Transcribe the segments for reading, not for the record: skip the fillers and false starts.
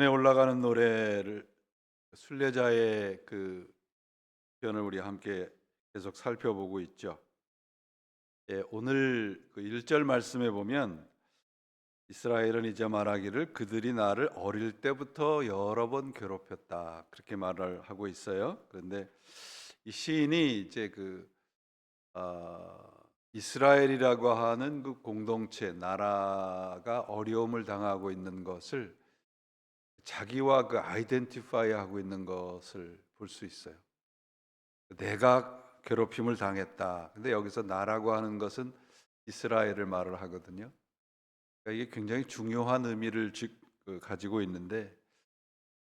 에 올라가는 노래를 순례자의 표현을 우리 함께 계속 살펴보고 있죠. 예, 오늘 1절 말씀에 보면 이스라엘은 이제 말하기를 그들이 나를 어릴 때부터 여러 번 괴롭혔다. 그렇게 말을 하고 있어요. 그런데 이 시인이 이제 이스라엘이라고 하는 그 공동체 나라가 어려움을 당하고 있는 것을 자기와 아이덴티파이 하고 있는 것을 볼 수 있어요. 내가 괴롭힘을 당했다. 근데 여기서 나라고 하는 것은 이스라엘을 말을 하거든요. 그러니까 이게 굉장히 중요한 의미를 가지고 있는데,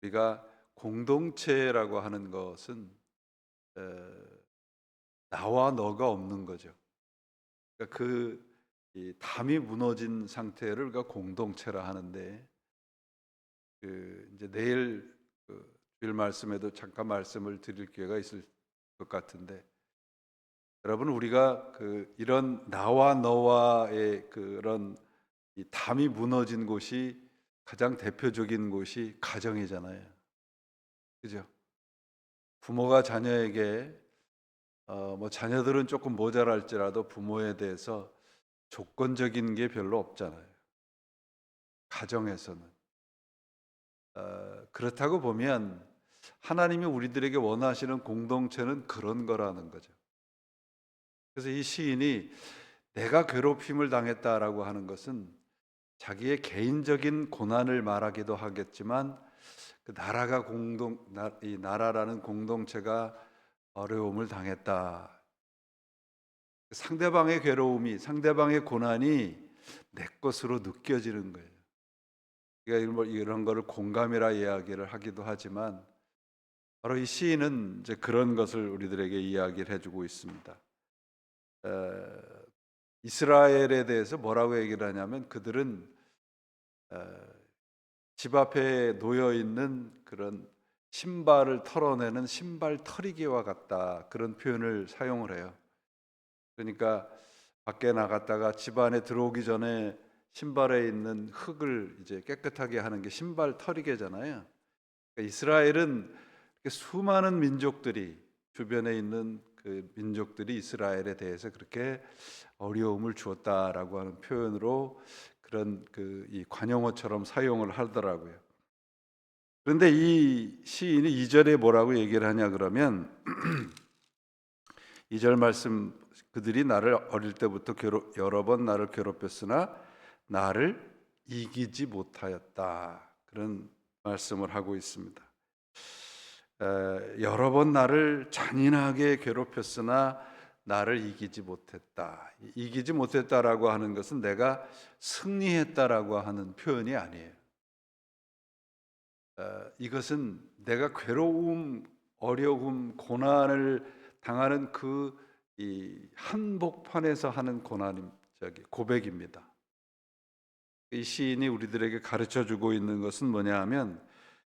우리가 공동체라고 하는 것은 에, 나와 너가 없는 거죠. 그러니까 이 담이 무너진 상태를 우리가 공동체라 하는데, 이제 내일 주일 말씀에도 잠깐 말씀을 드릴 기회가 있을 것 같은데, 여러분 우리가 이런 나와 너와의 그런 이 담이 무너진 곳이 가장 대표적인 곳이 가정이잖아요. 그죠? 부모가 자녀에게 뭐 자녀들은 조금 모자랄지라도 부모에 대해서 조건적인 게 별로 없잖아요. 가정에서는 그렇다고 보면 하나님이 우리들에게 원하시는 공동체는 그런 거라는 거죠. 그래서 이 시인이 내가 괴롭힘을 당했다라고 하는 것은 자기의 개인적인 고난을 말하기도 하겠지만, 이 나라라는 공동체가 어려움을 당했다. 상대방의 괴로움이, 상대방의 고난이 내 것으로 느껴지는 거예요. 그러니까 이런 거를 공감이라 이야기를 하기도 하지만, 바로 이 시인은 이제 그런 것을 우리들에게 이야기를 해주고 있습니다. 이스라엘에 대해서 뭐라고 얘기를 하냐면, 그들은 집 앞에 놓여 있는 그런 신발을 털어내는 신발 털이기와 같다, 그런 표현을 사용을 해요. 그러니까 밖에 나갔다가 집 안에 들어오기 전에 신발에 있는 흙을 이제 깨끗하게 하는 게 신발 털이개잖아요. 그러니까 이스라엘은 수많은 민족들이, 주변에 있는 그 민족들이 이스라엘에 대해서 그렇게 어려움을 주었다라고 하는 표현으로 그런 이 관용어처럼 사용을 하더라고요. 그런데 이 시인이 2절에 뭐라고 얘기를 하냐 그러면 2절 말씀, 그들이 나를 어릴 때부터 여러 번 나를 괴롭혔으나 나를 이기지 못하였다, 그런 말씀을 하고 있습니다. 여러 번 나를 잔인하게 괴롭혔으나 나를 이기지 못했다. 이기지 못했다라고 하는 것은 내가 승리했다라고 하는 표현이 아니에요. 이것은 내가 괴로움, 어려움, 고난을 당하는 이 한복판에서 하는 고백입니다. 이 시인이 우리들에게 가르쳐 주고 있는 것은 뭐냐 하면,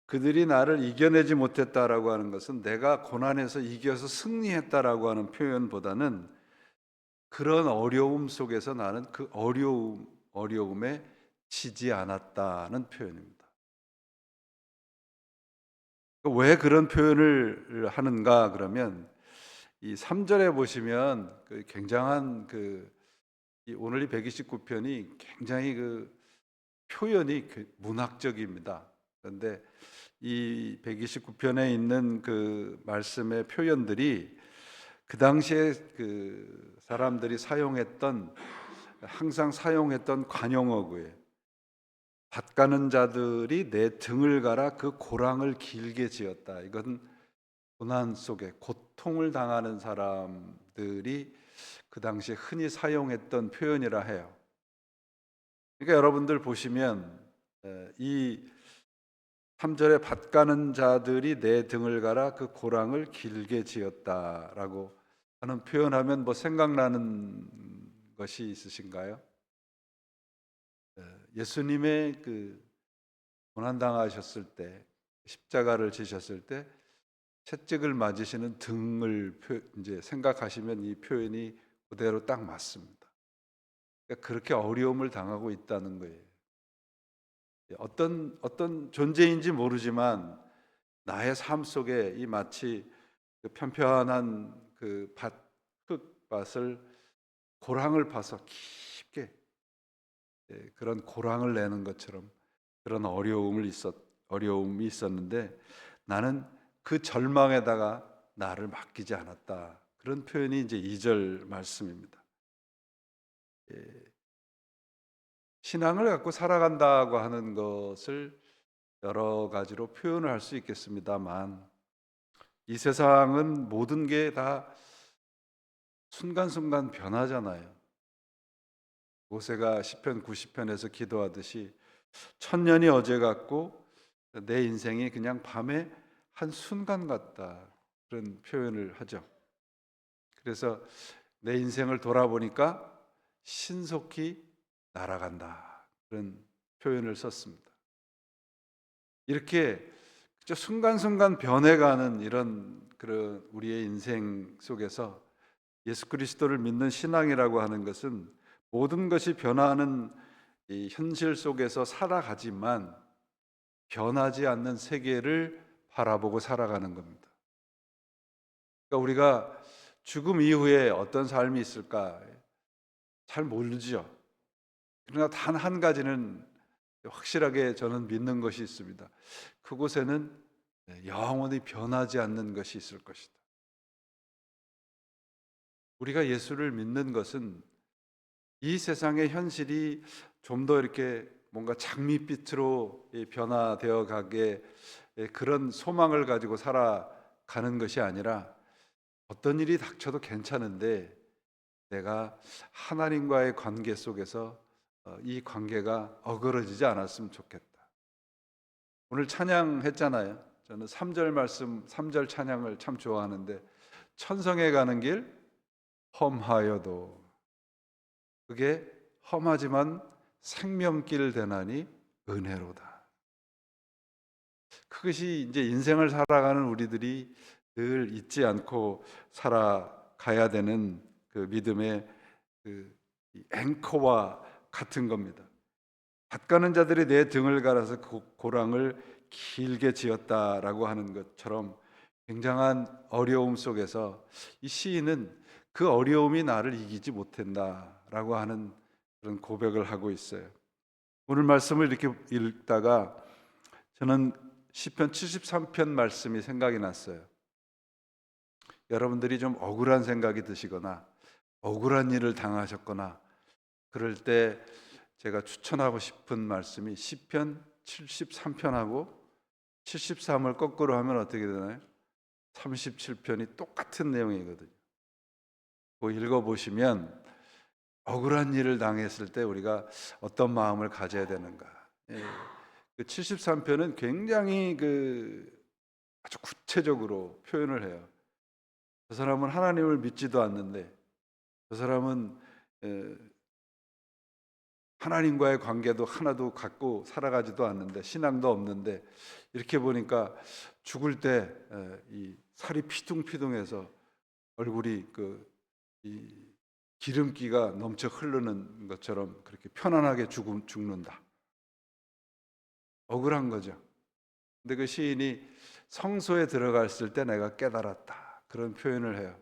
그들이 나를 이겨내지 못했다라고 하는 것은 내가 고난에서 이겨서 승리했다라고 하는 표현보다는, 그런 어려움 속에서 나는 그 어려움에 지지 않았다는 표현입니다. 왜 그런 표현을 하는가 그러면, 이 3절에 보시면 굉장한 오늘 이 129편이 굉장히 표현이 문학적입니다. 그런데 이 129편에 있는 말씀의 표현들이 그 당시에 사람들이 항상 사용했던 관용어구예요. 밭 가는 자들이 내 등을 갈아 그 고랑을 길게 지었다. 이건 고난 속에 고통을 당하는 사람들이 그 당시에 흔히 사용했던 표현이라 해요. 그러니까 여러분들 보시면 이 3절에 밭 가는 자들이 내 등을 갈아 그 고랑을 길게 지었다라고 하는 표현하면 뭐 생각나는 것이 있으신가요? 예수님의 고난 당하셨을 때, 십자가를 지셨을 때 채찍을 맞으시는 등을 이제 생각하시면 이 표현이 그대로 딱 맞습니다. 그러니까 그렇게 어려움을 당하고 있다는 거예요. 어떤 존재인지 모르지만 나의 삶 속에 이 마치 그 편편한 그 흙밭을 고랑을 파서 깊게 그런 고랑을 내는 것처럼 그런 어려움이 있었는데 나는 그 절망에다가 나를 맡기지 않았다. 그런 표현이 이제 2절 말씀입니다. 신앙을 갖고 살아간다고 하는 것을 여러 가지로 표현을 할 수 있겠습니다만 이 세상은 모든 게 다 순간순간 변하잖아요. 모세가 시편 90편에서 기도하듯이 천년이 어제 같고 내 인생이 그냥 밤의 한 순간 같다. 그런 표현을 하죠. 그래서 내 인생을 돌아보니까 신속히 날아간다. 그런 표현을 썼습니다. 이렇게 순간순간 변해가는 이런 그런 우리의 인생 속에서 예수 그리스도를 믿는 신앙이라고 하는 것은 모든 것이 변화하는 이 현실 속에서 살아가지만 변하지 않는 세계를 바라보고 살아가는 겁니다. 그러니까 우리가 죽음 이후에 어떤 삶이 있을까 잘 모르죠. 그러나 단 한 가지는 확실하게 저는 믿는 것이 있습니다. 그곳에는 영원히 변하지 않는 것이 있을 것이다. 우리가 예수를 믿는 것은 이 세상의 현실이 좀 더 이렇게 뭔가 장밋빛으로 변화되어 가게 그런 소망을 가지고 살아가는 것이 아니라 어떤 일이 닥쳐도 괜찮은데 내가 하나님과의 관계 속에서 이 관계가 어그러지지 않았으면 좋겠다. 오늘 찬양했잖아요. 저는 3절 말씀, 3절 찬양을 참 좋아하는데 천성에 가는 길 험하여도 그게 험하지만 생명길 되나니 은혜로다. 그것이 이제 인생을 살아가는 우리들이 늘 잊지 않고 살아가야 되는 그 믿음의 그 앵커와 같은 겁니다. 밭가는 자들이 내 등을 갈아서 고랑을 길게 지었다라고 하는 것처럼 굉장한 어려움 속에서 이 시인은 그 어려움이 나를 이기지 못한다라고 하는 그런 고백을 하고 있어요. 오늘 말씀을 이렇게 읽다가 저는 시편 73편 말씀이 생각이 났어요. 여러분들이 좀 억울한 생각이 드시거나 억울한 일을 당하셨거나 그럴 때 제가 추천하고 싶은 말씀이 시편 73편하고 73을 거꾸로 하면 어떻게 되나요? 37편이 똑같은 내용이거든요. 그거 읽어보시면 억울한 일을 당했을 때 우리가 어떤 마음을 가져야 되는가. 그 73편은 굉장히 아주 구체적으로 표현을 해요. 저 사람은 하나님을 믿지도 않는데 저 사람은 하나님과의 관계도 하나도 갖고 살아가지도 않는데 신앙도 없는데 이렇게 보니까 죽을 때 이 살이 피둥피둥해서 얼굴이 이 기름기가 넘쳐 흐르는 것처럼 그렇게 편안하게 죽는다. 억울한 거죠. 근데 그 시인이 성소에 들어갔을 때 내가 깨달았다. 그런 표현을 해요.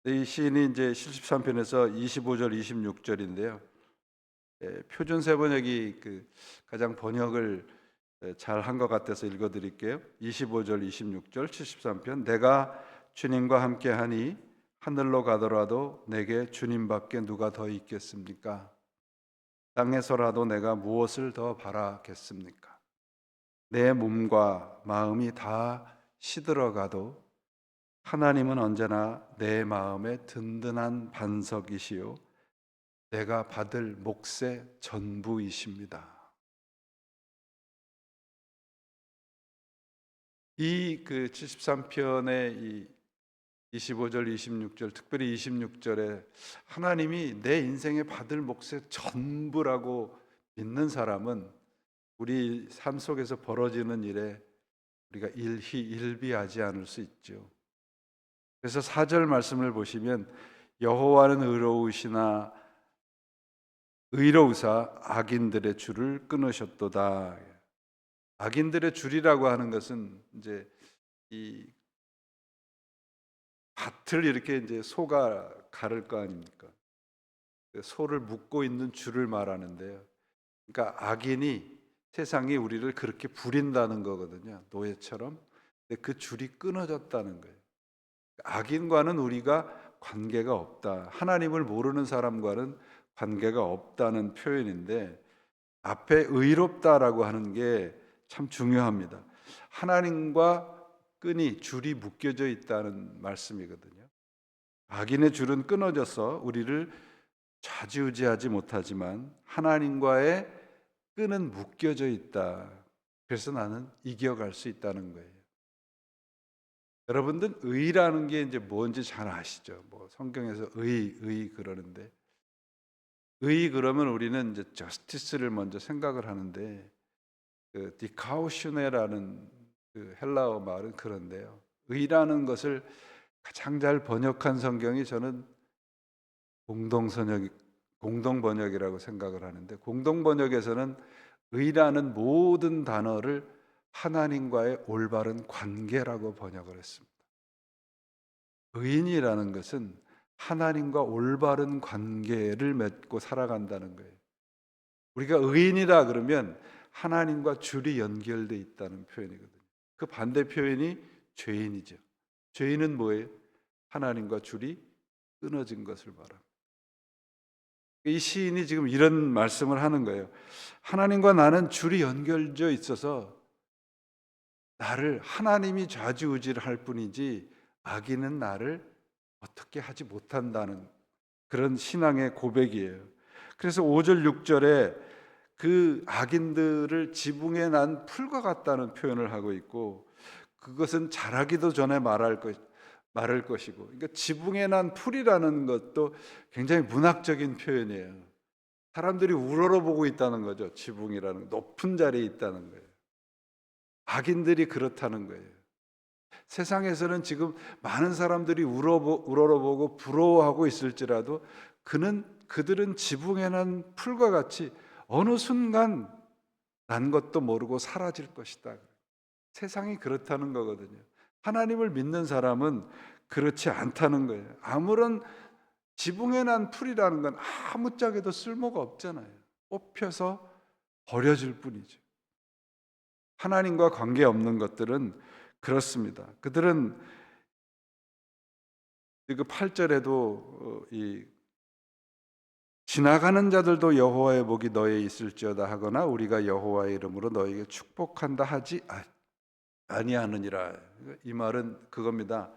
이 시인이 이제 73편에서 25절, 26절인데요. 표준 세번역이 가장 번역을 잘 한 것 같아서 읽어드릴게요. 25절, 26절, 73편. 내가 주님과 함께하니 하늘로 가더라도 내게 주님밖에 누가 더 있겠습니까? 땅에서라도 내가 무엇을 더 바라겠습니까? 내 몸과 마음이 다 시들어가도 하나님은 언제나 내 마음의 든든한 반석이시요 내가 받을 몫의 전부이십니다. 이 73편의 이 25절, 26절, 특별히 26절에 하나님이 내 인생에 받을 몫의 전부라고 믿는 사람은 우리 삶 속에서 벌어지는 일에 우리가 일희일비하지 않을 수 있죠. 그래서 4절 말씀을 보시면 여호와는 의로우사 악인들의 줄을 끊으셨도다. 악인들의 줄이라고 하는 것은 이제 이 밭을 이렇게 이제 소가 가를 거 아닙니까? 소를 묶고 있는 줄을 말하는데요. 그러니까 악인이 세상이 우리를 그렇게 부린다는 거거든요. 노예처럼. 근데 그 줄이 끊어졌다는 거예요. 악인과는 우리가 관계가 없다. 하나님을 모르는 사람과는 관계가 없다는 표현인데 앞에 의롭다라고 하는 게 참 중요합니다. 하나님과 끈이 줄이 묶여져 있다는 말씀이거든요. 악인의 줄은 끊어져서 우리를 좌지우지하지 못하지만 하나님과의 끈은 묶여져 있다. 그래서 나는 이겨갈 수 있다는 거예요. 여러분들 의라는 게 이제 뭔지 잘 아시죠? 뭐 성경에서 의 그러는데 의 그러면 우리는 이제 저스티스를 먼저 생각을 하는데 그 디카우슈네라는 그 헬라어 말은 그런데요. 의라는 것을 가장 잘 번역한 성경이 저는 공동 번역이라고 생각을 하는데 공동 번역에서는 의라는 모든 단어를 하나님과의 올바른 관계라고 번역을 했습니다. 의인이라는 것은 하나님과 올바른 관계를 맺고 살아간다는 거예요. 우리가 의인이라 그러면 하나님과 줄이 연결되어 있다는 표현이거든요. 그 반대 표현이 죄인이죠. 죄인은 뭐예요? 하나님과 줄이 끊어진 것을 말합니다. 이 시인이 지금 이런 말씀을 하는 거예요. 하나님과 나는 줄이 연결되어 있어서 나를 하나님이 좌지우지를 할 뿐이지 악인은 나를 어떻게 하지 못한다는 그런 신앙의 고백이에요. 그래서 5절 6절에 그 악인들을 지붕에 난 풀과 같다는 표현을 하고 있고 그것은 자라기도 전에 말할 것이고 그러니까 지붕에 난 풀이라는 것도 굉장히 문학적인 표현이에요. 사람들이 우러러보고 있다는 거죠. 지붕이라는 높은 자리에 있다는 거예요. 악인들이 그렇다는 거예요. 세상에서는 지금 많은 사람들이 우러러보고 부러워하고 있을지라도 그들은 지붕에 난 풀과 같이 어느 순간 난 것도 모르고 사라질 것이다. 세상이 그렇다는 거거든요. 하나님을 믿는 사람은 그렇지 않다는 거예요. 아무런 지붕에 난 풀이라는 건 아무짝에도 쓸모가 없잖아요. 뽑혀서 버려질 뿐이죠. 하나님과 관계없는 것들은 그렇습니다. 그들은 그 8절에도 이 지나가는 자들도 여호와의 복이 너에 있을지어다 하거나 우리가 여호와의 이름으로 너에게 축복한다 하지 아니하느니라. 이 말은 그겁니다.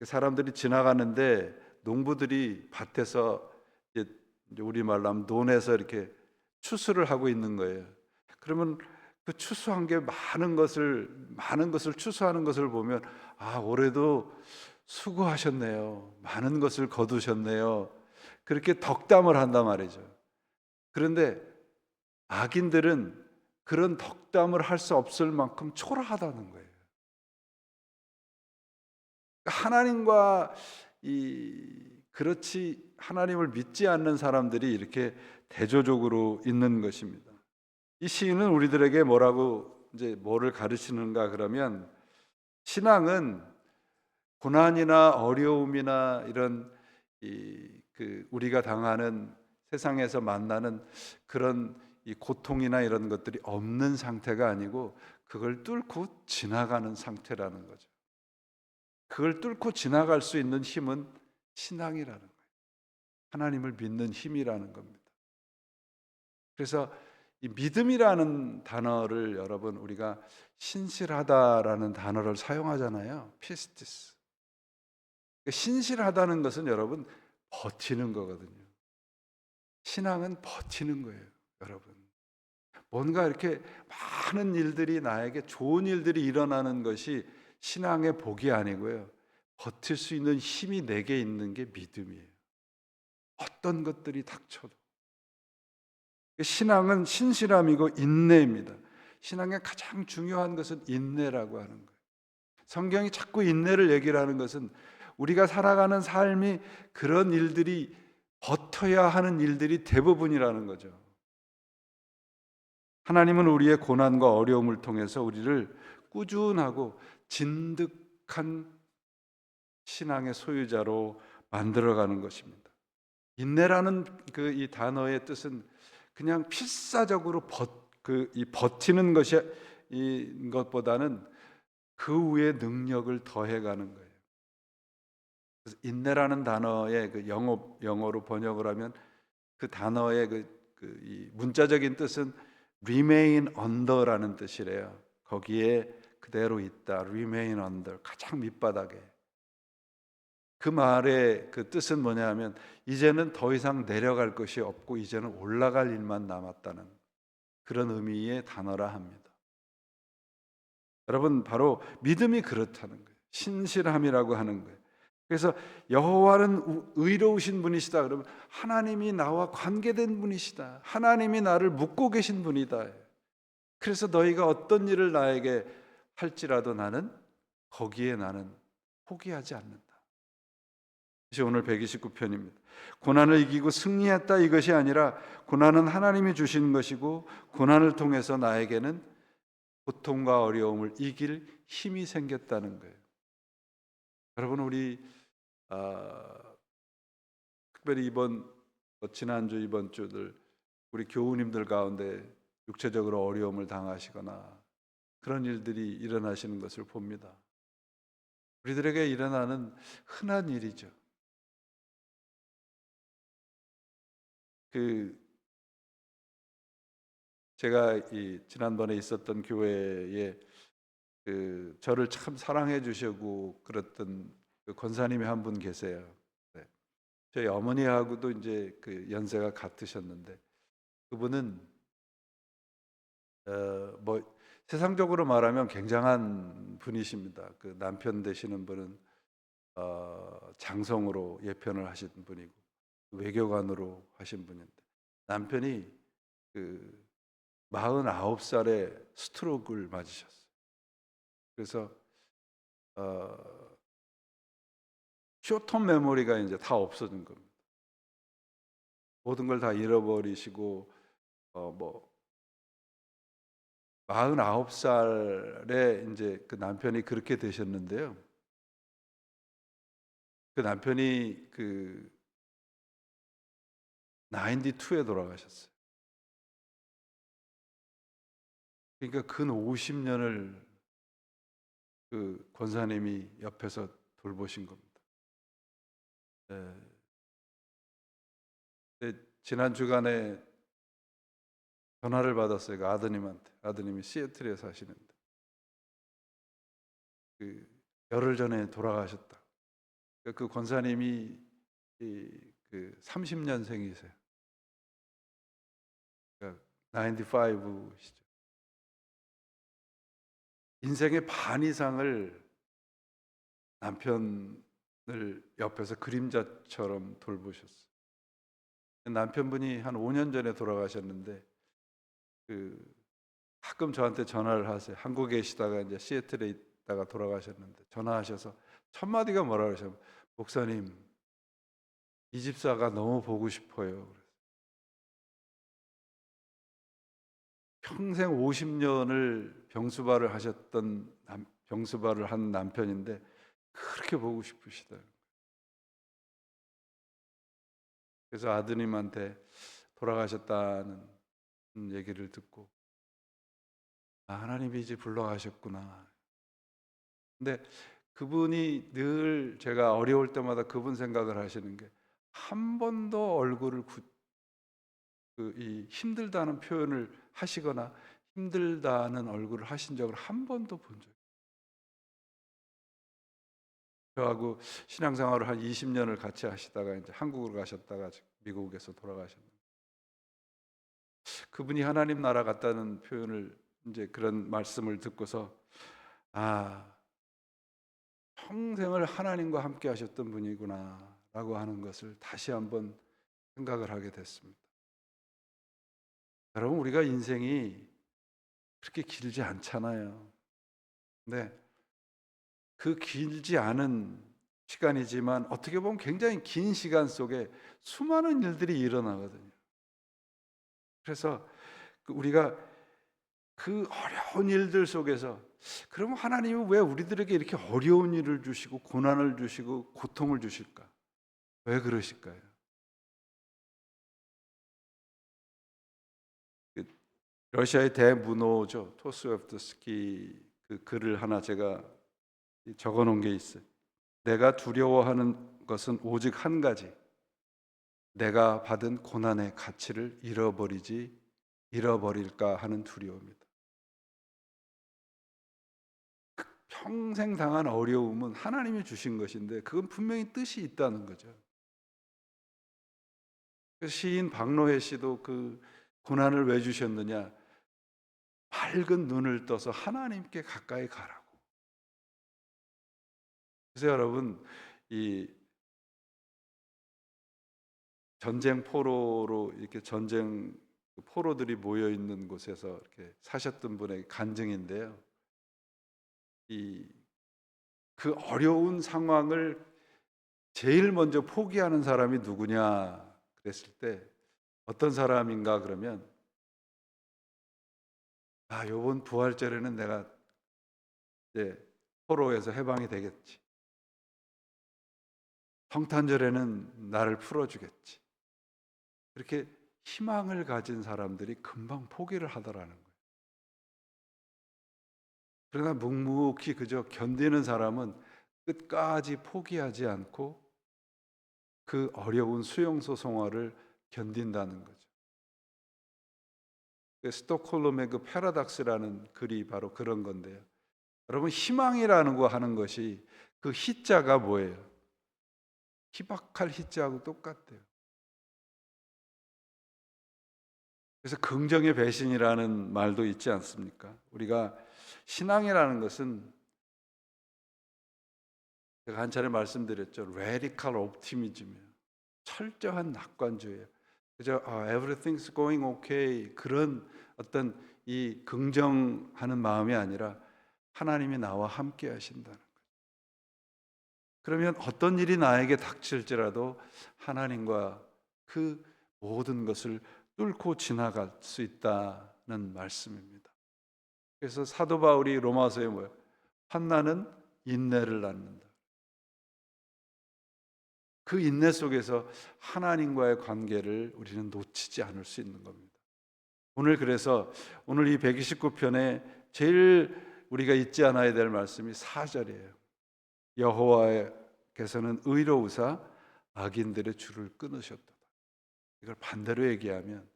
사람들이 지나가는데 농부들이 밭에서 이제 우리말로 하면 논에서 이렇게 추수를 하고 있는 거예요. 그러면 그 추수한 게 많은 것을 추수하는 것을 보면 올해도 수고하셨네요. 많은 것을 거두셨네요. 그렇게 덕담을 한단 말이죠. 그런데 악인들은 그런 덕담을 할 수 없을 만큼 초라하다는 거예요. 하나님과 그렇지 하나님을 믿지 않는 사람들이 이렇게 대조적으로 있는 것입니다. 이 시인은 우리들에게 뭐를 가르치는가 그러면 신앙은 고난이나 어려움이나 이런 우리가 당하는 세상에서 만나는 그런 이 고통이나 이런 것들이 없는 상태가 아니고 그걸 뚫고 지나가는 상태라는 거죠. 그걸 뚫고 지나갈 수 있는 힘은 신앙이라는 거예요. 하나님을 믿는 힘이라는 겁니다. 그래서 이 믿음이라는 단어를 여러분 우리가 신실하다라는 단어를 사용하잖아요. 피스티스. 신실하다는 것은 여러분 버티는 거거든요. 신앙은 버티는 거예요, 여러분. 뭔가 이렇게 많은 일들이 나에게 좋은 일들이 일어나는 것이 신앙의 복이 아니고요. 버틸 수 있는 힘이 내게 있는 게 믿음이에요. 어떤 것들이 닥쳐도. 신앙은 신실함이고 인내입니다. 신앙의 가장 중요한 것은 인내라고 하는 거예요. 성경이 자꾸 인내를 얘기를 하는 것은 우리가 살아가는 삶이 그런 일들이 버텨야 하는 일들이 대부분이라는 거죠. 하나님은 우리의 고난과 어려움을 통해서 우리를 꾸준하고 진득한 신앙의 소유자로 만들어가는 것입니다. 인내라는 이 단어의 뜻은 그냥 필사적으로 이 버티는 것이 이 것보다는 그 위에 능력을 더해가는 거예요. 그래서 인내라는 단어의 영어로 번역을 하면 그 단어의 이 문자적인 뜻은 remain under라는 뜻이래요. 거기에 그대로 있다. remain under, 가장 밑바닥에. 그 말의 그 뜻은 뭐냐면 이제는 더 이상 내려갈 것이 없고 이제는 올라갈 일만 남았다는 그런 의미의 단어라 합니다. 여러분, 바로 믿음이 그렇다는 거예요. 신실함이라고 하는 거예요. 그래서 여호와는 의로우신 분이시다 그러면 하나님이 나와 관계된 분이시다. 하나님이 나를 묶고 계신 분이다. 그래서 너희가 어떤 일을 나에게 할지라도 거기에 나는 포기하지 않는다. 이것이 오늘 129편입니다. 고난을 이기고 승리했다 이것이 아니라 고난은 하나님이 주신 것이고 고난을 통해서 나에게는 고통과 어려움을 이길 힘이 생겼다는 거예요. 여러분, 우리 특별히 지난주 이번 주들 우리 교우님들 가운데 육체적으로 어려움을 당하시거나 그런 일들이 일어나시는 것을 봅니다. 우리들에게 일어나는 흔한 일이죠. 제가 지난번에 있었던 교회에 저를 참 사랑해 주시고 그랬던 권사님이 한 분 계세요. 네. 저희 어머니하고도 이제 연세가 같으셨는데 그분은 뭐 세상적으로 말하면 굉장한 분이십니다. 그 남편 되시는 분은 장성으로 예편을 하신 분이고 외교관으로 하신 분인데 남편이 49살에 스트로크를 맞으셨어요. 그래서 쇼텀 메모리가 이제 다 없어진 겁니다. 모든 걸 다 잃어버리시고 뭐 49살에 이제 그 남편이 그렇게 되셨는데요. 그 남편이 92에 돌아가셨어요. 그러니까 근 50년을 그 권사님이 옆에서 돌보신 겁니다. 지난 주간에 전화를 받았어요. 그 아드님한테. 아드님이 시애틀에 사시는데 열흘 전에 돌아가셨다. 그 권사님이 30년생이세요. 그러니까 95시죠. 인생의 반 이상을 남편을 옆에서 그림자처럼 돌보셨어요. 남편분이 한 5년 전에 돌아가셨는데 가끔 저한테 전화를 하세요. 한국에 계시다가 이제 시애틀에 있다가 돌아가셨는데 전화하셔서 첫 마디가 뭐라 그러셨냐면 목사님, 이 집사가 너무 보고 싶어요. 평생 50년을 병수발을 한 남편인데 그렇게 보고 싶으시다. 그래서 아드님한테 돌아가셨다는 얘기를 듣고 하나님이 이제 불러가셨구나. 근데 그분이 늘 제가 어려울 때마다 그분 생각을 하시는 게 한 번도 얼굴을 힘들다는 표현을 하시거나 힘들다는 얼굴을 하신 적을 한 번도 본 적이 없어요. 저하고 신앙생활을 한 20년을 같이 하시다가 이제 한국으로 가셨다가 미국에서 돌아가셨는데 그분이 하나님 나라 같다는 표현을 이제 그런 말씀을 듣고서 평생을 하나님과 함께 하셨던 분이구나라고 하는 것을 다시 한번 생각을 하게 됐습니다. 여러분, 우리가 인생이 그렇게 길지 않잖아요. 근데 그 길지 않은 시간이지만 어떻게 보면 굉장히 긴 시간 속에 수많은 일들이 일어나거든요. 그래서 우리가 그 어려운 일들 속에서 그러면 하나님은 왜 우리들에게 이렇게 어려운 일을 주시고 고난을 주시고 고통을 주실까? 왜 그러실까요? 그 러시아의 대문호죠. 토스옙스키 그 글을 하나 제가 적어 놓은 게 있어요. 내가 두려워하는 것은 오직 한 가지. 내가 받은 고난의 가치를 잃어버릴까 하는 두려움이다. 평생 당한 어려움은 하나님이 주신 것인데 그건 분명히 뜻이 있다는 거죠. 시인 박노해 씨도 그 고난을 왜 주셨느냐? 밝은 눈을 떠서 하나님께 가까이 가라고. 그래서 여러분, 이 전쟁 포로로 이렇게 전쟁 포로들이 모여 있는 곳에서 이렇게 사셨던 분의 간증인데요. 그 어려운 상황을 제일 먼저 포기하는 사람이 누구냐 그랬을 때 어떤 사람인가 그러면 요번 부활절에는 내가 이제 포로에서 해방이 되겠지. 성탄절에는 나를 풀어주겠지. 그렇게 희망을 가진 사람들이 금방 포기를 하더라는 거예요. 그러나 묵묵히 그저 견디는 사람은 끝까지 포기하지 않고 그 어려운 수용소생활을 견딘다는 거죠. 스톡홀름의 그 패러닥스라는 글이 바로 그런 건데요. 여러분, 희망이라는 거 하는 것이 그 희자가 뭐예요? 희박할 희자하고 똑같대요. 그래서 긍정의 배신이라는 말도 있지 않습니까? 우리가 신앙이라는 것은 제가 한 차례 말씀드렸죠. radical optimism이에요. 철저한 낙관주의예요. 그저 everything's going okay 그런 어떤 이 긍정하는 마음이 아니라 하나님이 나와 함께 하신다는 거예요. 그러면 어떤 일이 나에게 닥칠지라도 하나님과 그 모든 것을 뚫고 지나갈 수 있다는 말씀입니다. 그래서 사도 바울이 로마서에 뭐예요? 환난은 인내를 낳는다. 그 인내 속에서 하나님과의 관계를 우리는 놓치지 않을 수 있는 겁니다. 그래서 오늘 이 129편에 제일 우리가 잊지 않아야 될 말씀이 4절이에요. 여호와께서는 의로우사 악인들의 줄을 끊으셨도다. 이걸 반대로 얘기하면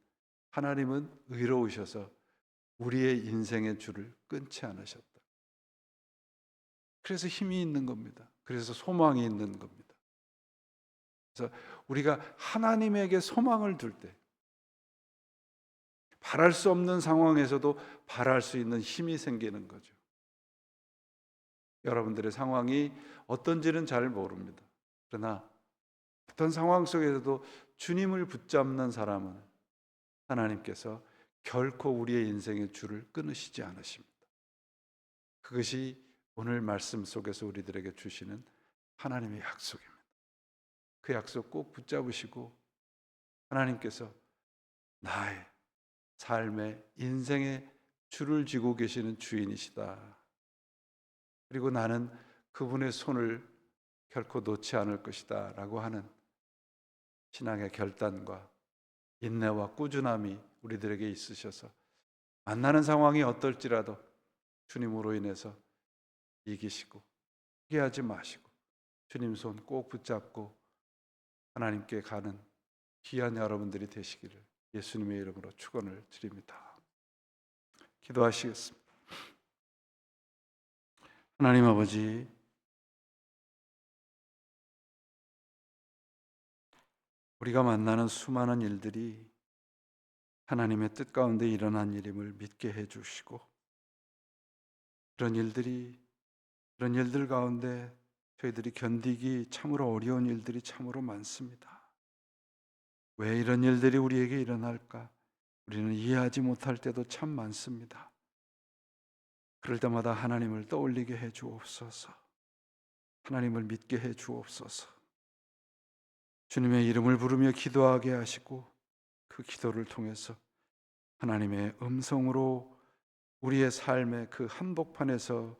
하나님은 의로우셔서 우리의 인생의 줄을 끊지 않으셨다. 그래서 힘이 있는 겁니다. 그래서 소망이 있는 겁니다. 그래서 우리가 하나님에게 소망을 둘 때 바랄 수 없는 상황에서도 바랄 수 있는 힘이 생기는 거죠. 여러분들의 상황이 어떤지는 잘 모릅니다. 그러나 어떤 상황 속에서도 주님을 붙잡는 사람은 하나님께서 결코 우리의 인생의 줄을 끊으시지 않으십니다. 그것이 오늘 말씀 속에서 우리들에게 주시는 하나님의 약속입니다. 그 약속 꼭 붙잡으시고 하나님께서 나의 삶의 인생의 줄을 쥐고 계시는 주인이시다. 그리고 나는 그분의 손을 결코 놓지 않을 것이다 라고 하는 신앙의 결단과 인내와 꾸준함이 우리들에게 있으셔서 만나는 상황이 어떨지라도 주님으로 인해서 이기시고 포기하지 마시고 주님 손 꼭 붙잡고 하나님께 가는 귀한 여러분들이 되시기를 예수님의 이름으로 축원을 드립니다. 기도하시겠습니다. 하나님 아버지, 우리가 만나는 수많은 일들이 하나님의 뜻 가운데 일어난 일임을 믿게 해주시고 그런 일들 가운데 저희들이 견디기 참으로 어려운 일들이 참으로 많습니다. 왜 이런 일들이 우리에게 일어날까? 우리는 이해하지 못할 때도 참 많습니다. 그럴 때마다 하나님을 떠올리게 해 주옵소서. 하나님을 믿게 해 주옵소서. 주님의 이름을 부르며 기도하게 하시고 그 기도를 통해서 하나님의 음성으로 우리의 삶의 그 한복판에서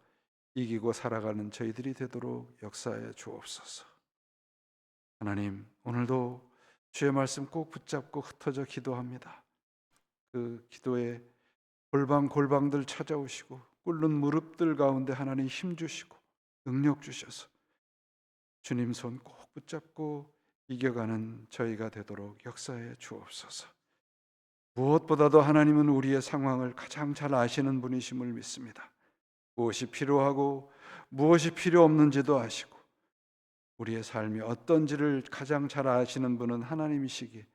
이기고 살아가는 저희들이 되도록 역사해 주옵소서. 하나님, 오늘도 주의 말씀 꼭 붙잡고 흩어져 기도합니다. 그 기도에 골방골방들 찾아오시고 꿇는 무릎들 가운데 하나님 힘 주시고 능력 주셔서 주님 손 꼭 붙잡고 이겨가는 저희가 되도록 역사해 주옵소서. 무엇보다도 하나님은 우리의 상황을 가장 잘 아시는 분이심을 믿습니다. 무엇이 필요하고 무엇이 필요 없는지도 아시고 우리의 삶이 어떤지를 가장 잘 아시는 분은 하나님이시기에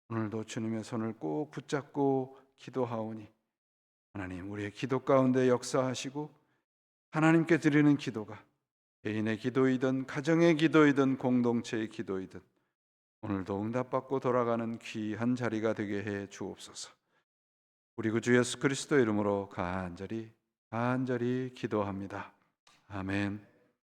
오늘도 주님의 손을 꼭 붙잡고 기도하오니 하나님, 우리의 기도 가운데 역사하시고 하나님께 드리는 기도가 개인의 기도이든 가정의 기도이든 공동체의 기도이든 오늘도 응답받고 돌아가는 귀한 자리가 되게 해 주옵소서. 우리 구주 예수 그리스도 이름으로 간절히 기도합니다. 아멘.